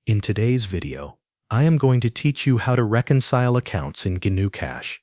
In today's video, I am going to teach you how to reconcile accounts in GnuCash.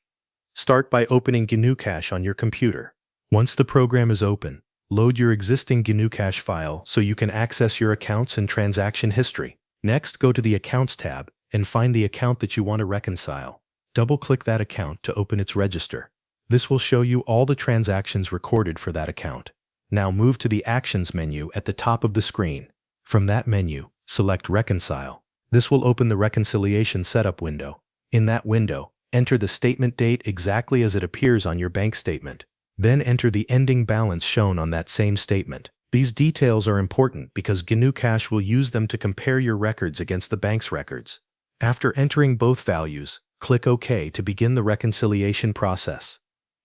Start by opening GnuCash on your computer. Once the program is open, load your existing GnuCash file so you can access your accounts and transaction history. Next, go to the Accounts tab and find the account that you want to reconcile. Double-click that account to open its register. This will show you all the transactions recorded for that account. Now move to the Actions menu at the top of the screen. From that menu, select Reconcile. This will open the reconciliation setup window. In that window, enter the statement date exactly as it appears on your bank statement. Then enter the ending balance shown on that same statement. These details are important because GnuCash will use them to compare your records against the bank's records. After entering both values, click OK to begin the reconciliation process.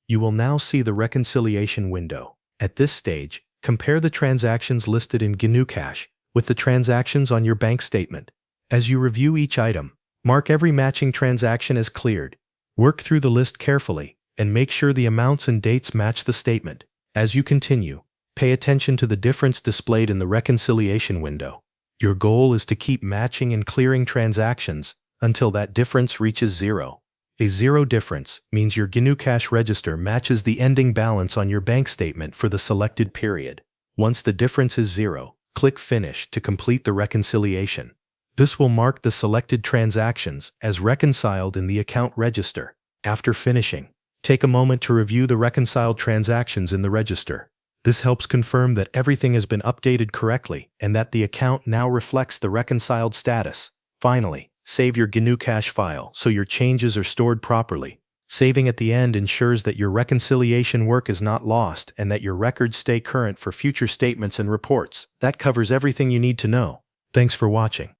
You will now see the reconciliation window. At this stage, compare the transactions listed in GnuCash with the transactions on your bank statement. As you review each item, mark every matching transaction as cleared. Work through the list carefully and make sure the amounts and dates match the statement. As you continue, pay attention to the difference displayed in the reconciliation window. Your goal is to keep matching and clearing transactions until that difference reaches zero. A zero difference means your GnuCash register matches the ending balance on your bank statement for the selected period. Once the difference is zero, click Finish to complete the reconciliation. This will mark the selected transactions as reconciled in the account register. After finishing, take a moment to review the reconciled transactions in the register. This helps confirm that everything has been updated correctly and that the account now reflects the reconciled status. Finally, save your GnuCash file so your changes are stored properly. Saving at the end ensures that your reconciliation work is not lost and that your records stay current for future statements and reports. That covers everything you need to know. Thanks for watching.